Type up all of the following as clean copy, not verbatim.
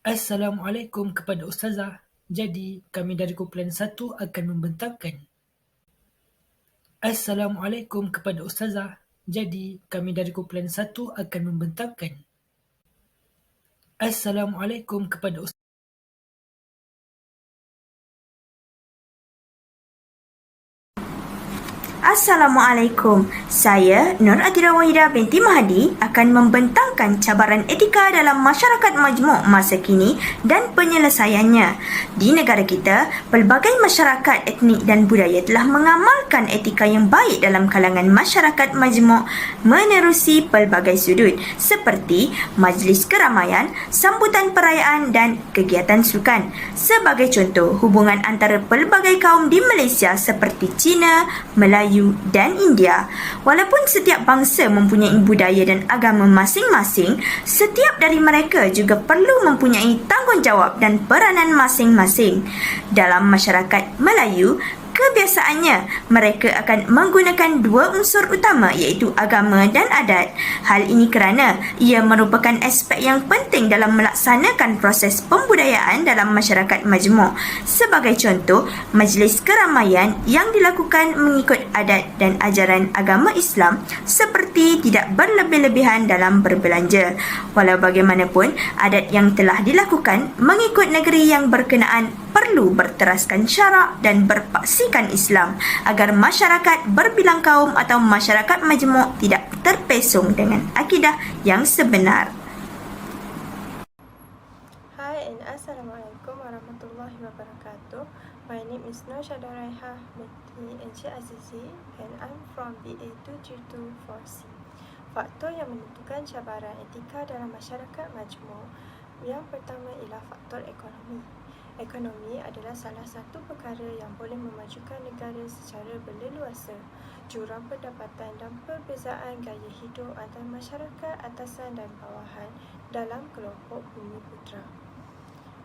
Assalamualaikum kepada Ustazah. Jadi, kami dari kumpulan 1 akan membentangkan. Assalamualaikum kepada Ustazah. Jadi, kami dari kumpulan 1 akan membentangkan. Assalamualaikum kepada Ustazah. Assalamualaikum. Saya Nur Atira Wahidah binti Mahdi akan membentangkan cabaran etika dalam masyarakat majmuk masa kini dan penyelesaiannya. Di negara kita, pelbagai masyarakat etnik dan budaya telah mengamalkan etika yang baik dalam kalangan masyarakat majmuk menerusi pelbagai sudut seperti majlis keramaian, sambutan perayaan dan kegiatan sukan. Sebagai contoh, hubungan antara pelbagai kaum di Malaysia seperti Cina, Melayu dan India. Walaupun setiap bangsa mempunyai budaya dan agama masing-masing, setiap dari mereka juga perlu mempunyai tanggungjawab dan peranan masing-masing. Dalam masyarakat Melayu, kebiasaannya mereka akan menggunakan dua unsur utama iaitu agama dan adat. Hal ini kerana ia merupakan aspek yang penting dalam melaksanakan proses pembudayaan dalam masyarakat majmuk. Sebagai contoh, majlis keramaian yang dilakukan mengikut adat dan ajaran agama Islam seperti tidak berlebih-lebihan dalam berbelanja. Walau bagaimanapun, adat yang telah dilakukan mengikut negeri yang berkenaan perlu berteraskan syarak dan berpaksikan Islam agar masyarakat berbilang kaum atau masyarakat majmuk tidak terpesong dengan akidah yang sebenar. Hi and Assalamualaikum warahmatullahi wabarakatuh. My name is Nur Syahdah Raiha binti Encik Azizi and I'm from BA 232-4C. Faktor yang menentukan cabaran etika dalam masyarakat majmuk. Yang pertama ialah faktor ekonomi. Ekonomi adalah salah satu perkara yang boleh memajukan negara secara berleluasa. Jurang pendapatan dan perbezaan gaya hidup antara masyarakat atasan dan bawahan dalam kelompok bumi putra.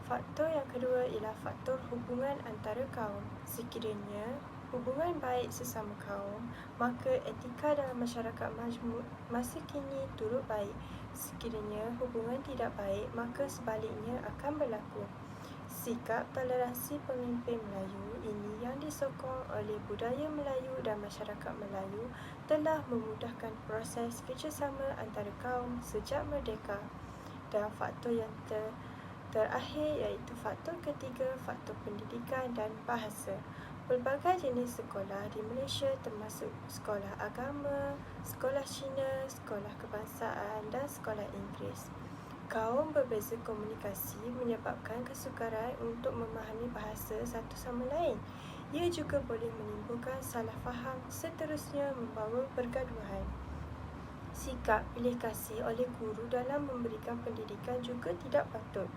Faktor yang kedua ialah faktor hubungan antara kaum. Sekiranya hubungan baik sesama kaum, maka etika dalam masyarakat majmuk masa kini turut baik. Sekiranya hubungan tidak baik, maka sebaliknya akan berlaku. Sikap toleransi pemimpin Melayu ini yang disokong oleh budaya Melayu dan masyarakat Melayu telah memudahkan proses kerjasama antara kaum sejak merdeka. Dan faktor yang terakhir iaitu faktor ketiga, faktor pendidikan dan bahasa. Pelbagai jenis sekolah di Malaysia termasuk sekolah agama, sekolah Cina, sekolah kebangsaan dan sekolah Inggeris. Kaum berbeza komunikasi menyebabkan kesukaran untuk memahami bahasa satu sama lain. Ia juga boleh menimbulkan salah faham, seterusnya membawa pergaduhan. Sikap pilih kasih oleh guru dalam memberikan pendidikan juga tidak patut.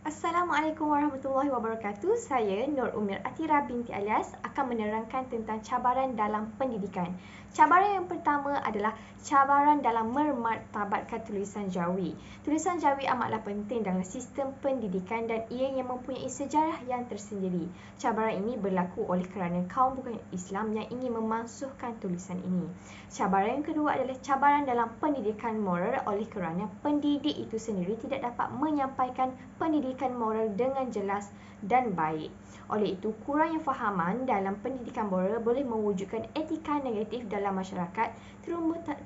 Assalamualaikum warahmatullahi wabarakatuh. Saya Nur Umir Atira binti Alias akan menerangkan tentang cabaran dalam pendidikan. Cabaran yang pertama adalah cabaran dalam memartabatkan tulisan Jawi. Tulisan Jawi amatlah penting dalam sistem pendidikan dan ianya mempunyai sejarah yang tersendiri. Cabaran ini berlaku oleh kerana kaum bukan Islam yang ingin memansuhkan tulisan ini. Cabaran yang kedua adalah cabaran dalam pendidikan moral oleh kerana pendidik itu sendiri tidak dapat menyampaikan pendidikan moral dengan jelas dan baik. Oleh itu, kurangnya fahaman dalam pendidikan moral boleh mewujudkan etika negatif dalam masyarakat,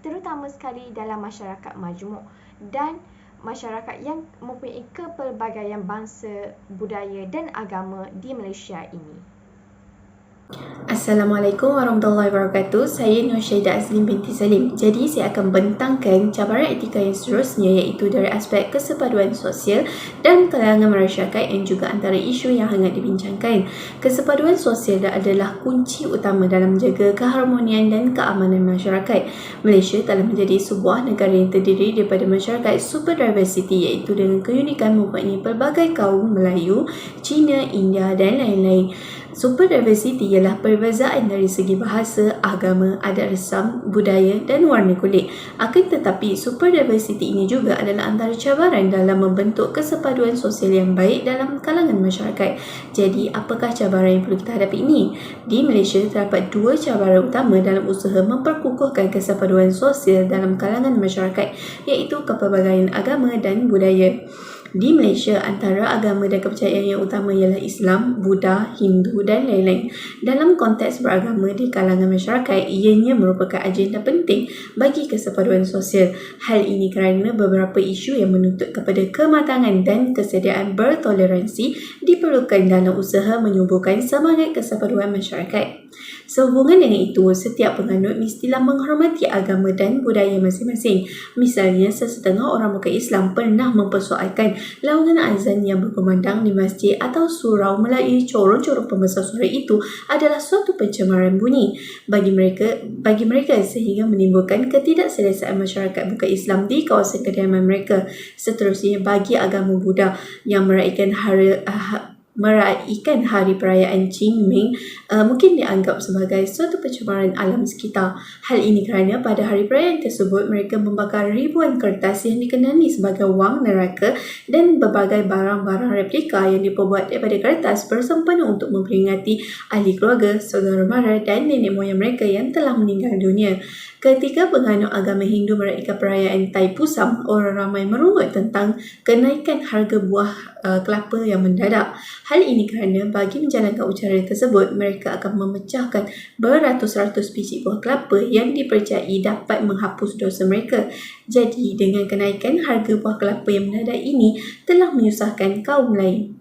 terutama sekali dalam masyarakat majmuk dan masyarakat yang mempunyai kepelbagaian bangsa, budaya dan agama di Malaysia ini. Assalamualaikum warahmatullahi wabarakatuh. Saya Nur Syaidah Azlim binti Salim. Jadi saya akan bentangkan cabaran etika yang seterusnya iaitu dari aspek kesepaduan sosial dan kalangan masyarakat yang juga antara isu yang hangat dibincangkan. Kesepaduan sosial adalah kunci utama dalam menjaga keharmonian dan keamanan masyarakat. Malaysia telah menjadi sebuah negara yang terdiri daripada masyarakat super diversity iaitu dengan keunikan mempunyai pelbagai kaum Melayu, Cina, India dan lain-lain. Super diversity ialah perbezaan dari segi bahasa, agama, adat resam, budaya dan warna kulit. Akan tetapi, super diversity ini juga adalah antara cabaran dalam membentuk kesepaduan sosial yang baik dalam kalangan masyarakat. Jadi, apakah cabaran yang perlu kita hadapi ini? Di Malaysia, terdapat dua cabaran utama dalam usaha memperkukuhkan kesepaduan sosial dalam kalangan masyarakat, iaitu kepelbagaian agama dan budaya. Di Malaysia, antara agama dan kepercayaan yang utama ialah Islam, Buddha, Hindu dan lain-lain. Dalam konteks beragama di kalangan masyarakat, ianya merupakan agenda penting bagi kesepaduan sosial. Hal ini kerana beberapa isu yang menuntut kepada kematangan dan kesediaan bertoleransi diperlukan dalam usaha menyuburkan semangat kesepaduan masyarakat. Sehubungan dengan itu, setiap penganut mestilah menghormati agama dan budaya masing-masing. Misalnya, sesetengah orang bukan Islam pernah mempersoalkan lawangan azan yang berkumandang di masjid atau surau melalui corong-corong pembesar suara itu adalah suatu pencemaran bunyi bagi mereka sehingga menimbulkan ketidakselesaan masyarakat bukan Islam di kawasan kediaman mereka. Seterusnya, bagi agama Buddha yang meraihkan hari perayaan Qingming mungkin dianggap sebagai suatu pencemaran alam sekitar. Hal ini kerana pada hari perayaan tersebut mereka membakar ribuan kertas yang dikenali sebagai wang neraka dan berbagai barang-barang replika yang diperbuat daripada kertas bersempena untuk memperingati ahli keluarga, saudara mara dan nenek moyang mereka yang telah meninggal dunia. Ketika penganut agama Hindu meraihkan perayaan Taipusam, orang ramai merungut tentang kenaikan harga buah kelapa yang mendadak. Hal ini kerana bagi menjalankan ucaran tersebut, mereka akan memecahkan beratus-ratus biji buah kelapa yang dipercayai dapat menghapus dosa mereka. Jadi, dengan kenaikan harga buah kelapa yang mendadak ini telah menyusahkan kaum lain.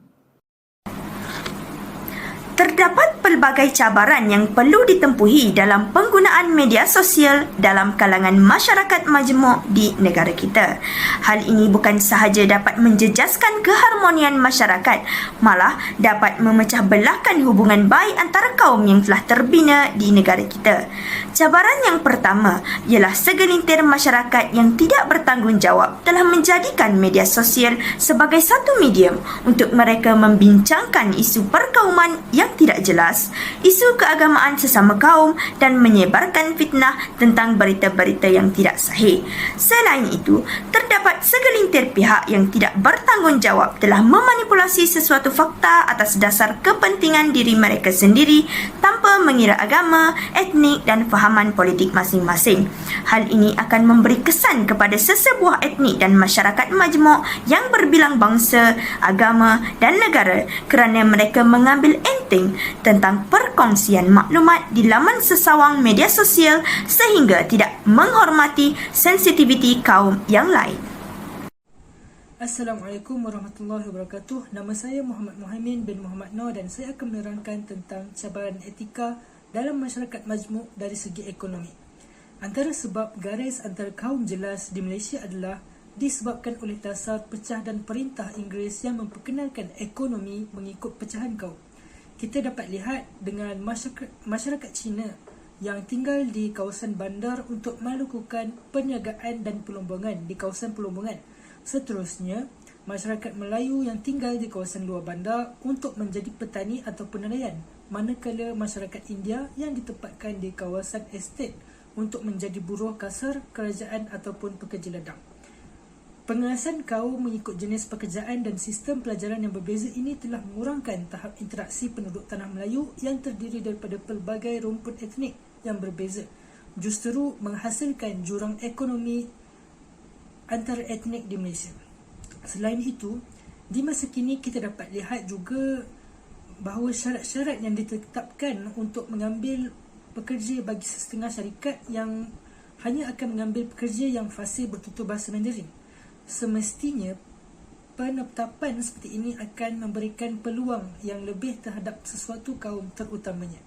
Terdapat pelbagai cabaran yang perlu ditempuhi dalam penggunaan media sosial dalam kalangan masyarakat majmuk di negara kita. Hal ini bukan sahaja dapat menjejaskan keharmonian masyarakat, malah dapat memecah belahkan hubungan baik antara kaum yang telah terbina di negara kita. Cabaran yang pertama ialah segelintir masyarakat yang tidak bertanggungjawab telah menjadikan media sosial sebagai satu medium untuk mereka membincangkan isu perkauman yang tidak jelas, isu keagamaan sesama kaum dan menyebarkan fitnah tentang berita-berita yang tidak sahih. Selain itu, terdapat segelintir pihak yang tidak bertanggungjawab telah memanipulasi sesuatu fakta atas dasar kepentingan diri mereka sendiri tanpa mengira agama, etnik dan fahaman politik masing-masing. Hal ini akan memberi kesan kepada sesebuah etnik dan masyarakat majmuk yang berbilang bangsa, agama dan negara kerana mereka mengambil enteng tentang perkongsian maklumat di laman sesawang media sosial sehingga tidak menghormati sensitiviti kaum yang lain. Assalamualaikum warahmatullahi wabarakatuh. Nama saya Muhammad Muhaimin bin Muhammad Noor dan saya akan menerangkan tentang cabaran etika dalam masyarakat majmuk dari segi ekonomi. Antara sebab garis antara kaum jelas di Malaysia adalah disebabkan oleh dasar pecah dan perintah Inggeris yang memperkenalkan ekonomi mengikut pecahan kaum. Kita dapat lihat dengan masyarakat Cina yang tinggal di kawasan bandar untuk melakukan perniagaan dan pelombongan di kawasan pelombongan. Seterusnya, masyarakat Melayu yang tinggal di kawasan luar bandar untuk menjadi petani ataupun nelayan, manakala masyarakat India yang ditempatkan di kawasan estet untuk menjadi buruh kasar kerajaan ataupun pekerja ladang. Pengelasan kaum mengikut jenis pekerjaan dan sistem pelajaran yang berbeza ini telah mengurangkan tahap interaksi penduduk tanah Melayu yang terdiri daripada pelbagai rumpun etnik yang berbeza, justru menghasilkan jurang ekonomi antara etnik di Malaysia. Selain itu, di masa kini kita dapat lihat juga bahawa syarat-syarat yang ditetapkan untuk mengambil pekerja bagi setengah syarikat yang hanya akan mengambil pekerja yang fasih bertutur bahasa Mandarin. Semestinya, penetapan seperti ini akan memberikan peluang yang lebih terhadap sesuatu kaum terutamanya.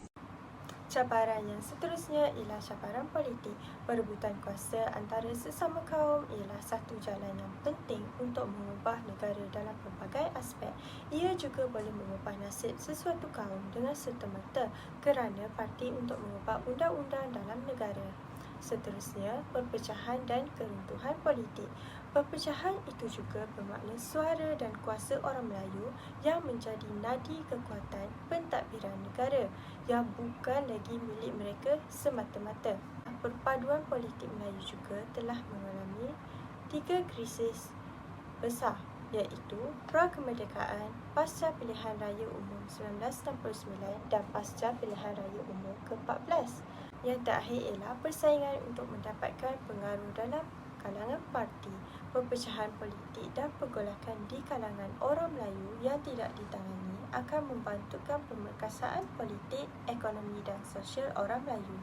Cabaran yang seterusnya ialah cabaran politik. Perebutan kuasa antara sesama kaum ialah satu jalan yang penting untuk mengubah negara dalam pelbagai aspek. Ia juga boleh mengubah nasib sesuatu kaum dengan serta-merta kerana parti untuk mengubah undang-undang dalam negara. Seterusnya, perpecahan dan keruntuhan politik. Perpecahan itu juga bermakna suara dan kuasa orang Melayu yang menjadi nadi kekuatan pentadbiran negara yang bukan lagi milik mereka semata-mata. Perpaduan politik Melayu juga telah mengalami 3 krisis besar, iaitu pra-kemerdekaan, pasca pilihan raya umum 1969 dan pasca pilihan raya umum ke-14. Yang terakhir ialah persaingan untuk mendapatkan pengaruh dalam kalangan parti, perpecahan politik dan pergolakan di kalangan orang Melayu yang tidak ditangani akan membantukan pemerkasaan politik, ekonomi dan sosial orang Melayu.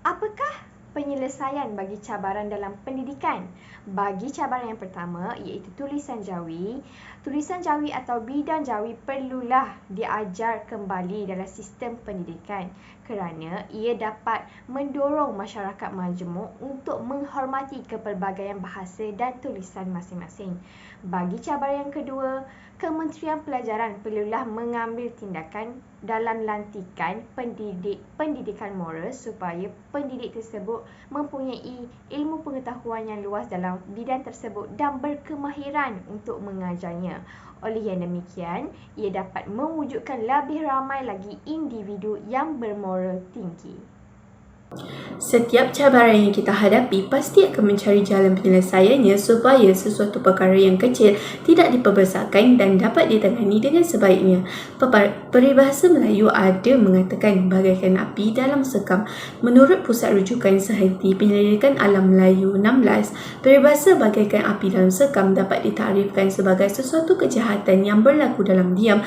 Apakah penyelesaian bagi cabaran dalam pendidikan? Bagi cabaran yang pertama iaitu tulisan jawi. Tulisan jawi atau bidang jawi perlulah diajar kembali dalam sistem pendidikan kerana ia dapat mendorong masyarakat majmuk untuk menghormati kepelbagaian bahasa dan tulisan masing-masing. Bagi cabaran yang kedua, Kementerian Pelajaran perlulah mengambil tindakan dalam lantikan pendidikan moral supaya pendidik tersebut mempunyai ilmu pengetahuan yang luas dalam bidang tersebut dan berkemahiran untuk mengajarnya. Oleh yang demikian, ia dapat mewujudkan lebih ramai lagi individu yang bermoral tinggi. Setiap cabaran yang kita hadapi pasti akan mencari jalan penyelesaiannya supaya sesuatu perkara yang kecil tidak diperbesarkan dan dapat ditangani dengan sebaiknya. Peribahasa Melayu ada mengatakan bagaikan api dalam sekam. Menurut Pusat Rujukan Sehenti Penyelidikan Alam Melayu 16, peribahasa bagaikan api dalam sekam dapat ditarifkan sebagai sesuatu kejahatan yang berlaku dalam diam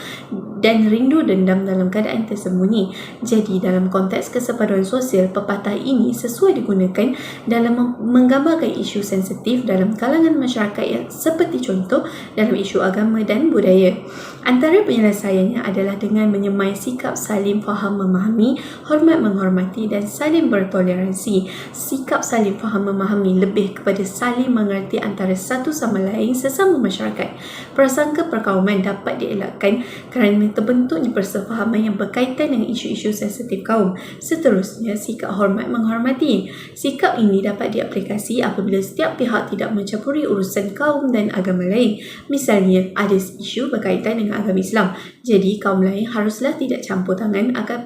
dan rindu dendam dalam keadaan tersembunyi. Jadi dalam konteks kesepaduan sosial, pepatah ini sesuai digunakan dalam menggambarkan isu sensitif dalam kalangan masyarakat yang seperti contoh dalam isu agama dan budaya. Antara penyelesaiannya adalah dengan menyemai sikap saling faham memahami, hormat menghormati dan saling bertoleransi. Sikap saling faham memahami lebih kepada saling mengerti antara satu sama lain sesama masyarakat. Prasangka perkauman dapat dielakkan kerana terbentuknya persefahaman yang berkaitan dengan isu-isu sensitif kaum. Seterusnya, sikap hormat menghormati. Sikap ini dapat diaplikasi apabila setiap pihak tidak mencampuri urusan kaum dan agama lain. Misalnya, ada isu berkaitan dengan agama Islam. Jadi, kaum lain haruslah tidak campur tangan akan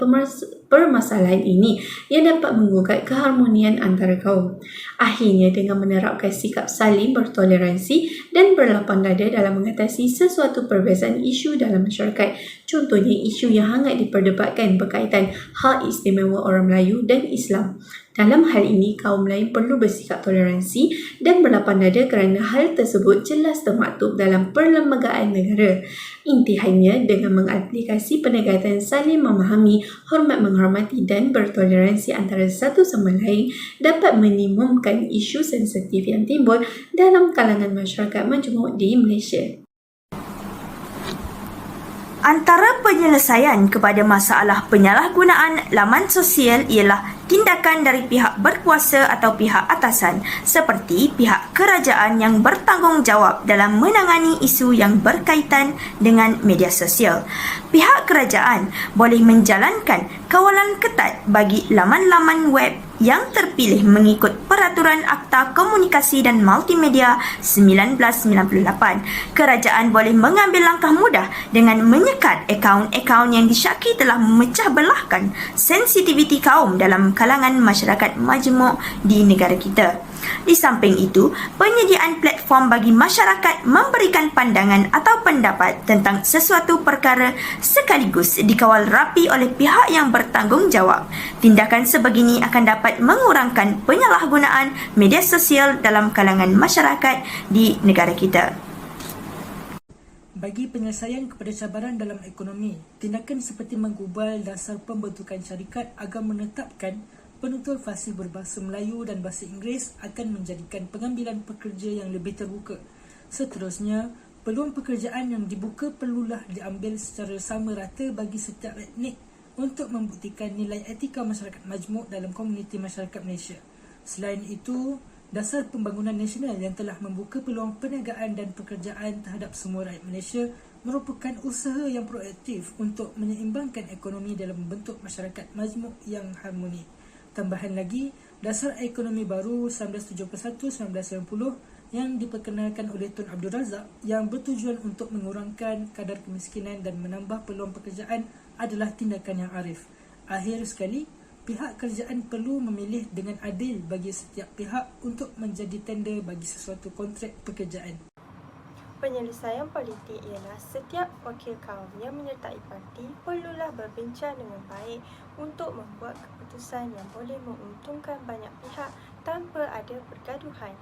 permasalahan ini yang dapat menggugat keharmonian antara kaum. Akhirnya, dengan menerapkan sikap saling bertoleransi dan berlapang dada dalam mengatasi sesuatu perbezaan isu dalam masyarakat. Contohnya, isu yang hangat diperdebatkan berkaitan hak istimewa orang Melayu dan Islam. Dalam hal ini, kaum lain perlu bersikap toleransi dan berlapang dada kerana hal tersebut jelas termaktub dalam perlembagaan negara. Intihannya, dengan mengaplikasi pendekatan saling memahami, hormat menghormati dan bertoleransi antara satu sama lain dapat minimumkan isu sensitif yang timbul dalam kalangan masyarakat majmuk di Malaysia. Antara penyelesaian kepada masalah penyalahgunaan laman sosial ialah tindakan dari pihak berkuasa atau pihak atasan seperti pihak kerajaan yang bertanggungjawab dalam menangani isu yang berkaitan dengan media sosial. Pihak kerajaan boleh menjalankan kawalan ketat bagi laman-laman web yang terpilih mengikut Peraturan Akta Komunikasi dan Multimedia 1998. Kerajaan boleh mengambil langkah mudah dengan menyekat akaun-akaun yang disyaki telah memecah belahkan sensitiviti kaum dalam kalangan masyarakat majmuk di negara kita. Di samping itu, penyediaan platform bagi masyarakat memberikan pandangan atau pendapat tentang sesuatu perkara sekaligus dikawal rapi oleh pihak yang bertanggungjawab. Tindakan sebegini akan dapat mengurangkan penyalahgunaan media sosial dalam kalangan masyarakat di negara kita. Bagi penyelesaian kepada cabaran dalam ekonomi, tindakan seperti menggubal dasar pembentukan syarikat agar menetapkan penutur fasih berbahasa Melayu dan bahasa Inggeris akan menjadikan pengambilan pekerja yang lebih terbuka. Seterusnya, peluang pekerjaan yang dibuka perlulah diambil secara sama rata bagi setiap etnik untuk membuktikan nilai etika masyarakat majmuk dalam komuniti masyarakat Malaysia. Selain itu, dasar pembangunan nasional yang telah membuka peluang perniagaan dan pekerjaan terhadap semua rakyat Malaysia merupakan usaha yang proaktif untuk menyeimbangkan ekonomi dalam membentuk masyarakat majmuk yang harmoni. Tambahan lagi, dasar ekonomi baru 1971-1990 yang diperkenalkan oleh Tun Abdul Razak yang bertujuan untuk mengurangkan kadar kemiskinan dan menambah peluang pekerjaan adalah tindakan yang arif. Akhir sekali, pihak kerajaan perlu memilih dengan adil bagi setiap pihak untuk menjadi tender bagi sesuatu kontrak pekerjaan. Penyelesaian politik ialah setiap wakil kaum yang menyertai parti perlulah berbincang dengan baik untuk membuat keputusan yang boleh menguntungkan banyak pihak tanpa ada pergaduhan.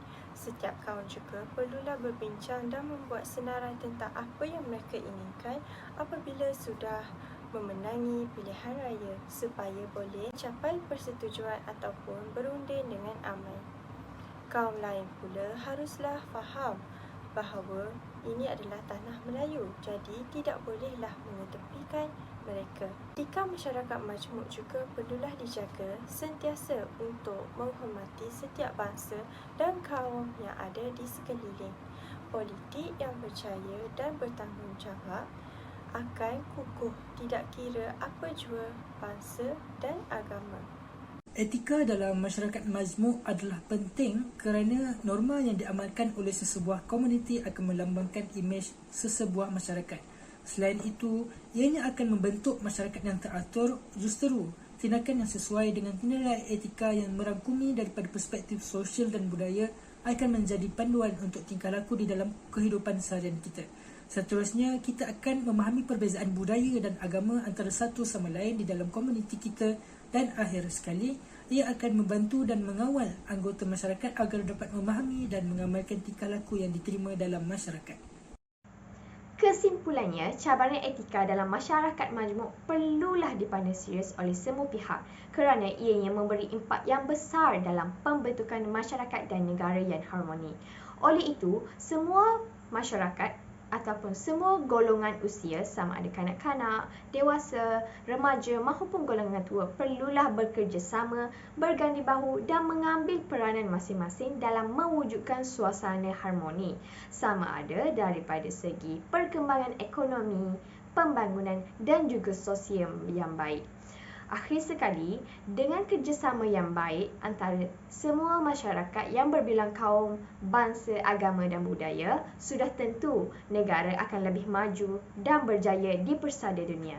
Setiap kaum juga perlulah berbincang dan membuat senarai tentang apa yang mereka inginkan apabila sudah memenangi pilihan raya supaya boleh capai persetujuan ataupun berunding dengan aman. Kaum lain pula haruslah faham bahawa ini adalah tanah Melayu, jadi tidak bolehlah mengetepikan mereka. Etika masyarakat majmuk juga perlulah dijaga sentiasa untuk menghormati setiap bangsa dan kaum yang ada di sekeliling. Politik yang percaya dan bertanggungjawab akan kukuh tidak kira apa jua bangsa dan agama. Etika dalam masyarakat majmuk adalah penting kerana norma yang diamalkan oleh sesebuah komuniti akan melambangkan imej sesebuah masyarakat. Selain itu, ianya akan membentuk masyarakat yang teratur. Justeru, tindakan yang sesuai dengan nilai etika yang merangkumi daripada perspektif sosial dan budaya akan menjadi panduan untuk tingkah laku di dalam kehidupan seharian kita. Seterusnya, kita akan memahami perbezaan budaya dan agama antara satu sama lain di dalam komuniti kita dan akhir sekali, ia akan membantu dan mengawal anggota masyarakat agar dapat memahami dan mengamalkan tingkah laku yang diterima dalam masyarakat. Kesimpulannya, cabaran etika dalam masyarakat majmuk perlulah dipandang serius oleh semua pihak kerana ianya memberi impak yang besar dalam pembentukan masyarakat dan negara yang harmoni. Oleh itu, semua masyarakat ataupun semua golongan usia sama ada kanak-kanak, dewasa, remaja maupun golongan tua perlulah bekerjasama, berganding bahu dan mengambil peranan masing-masing dalam mewujudkan suasana harmoni sama ada daripada segi perkembangan ekonomi, pembangunan dan juga sosial yang baik. Akhir sekali, dengan kerjasama yang baik antara semua masyarakat yang berbilang kaum, bangsa, agama dan budaya, sudah tentu negara akan lebih maju dan berjaya di persada dunia.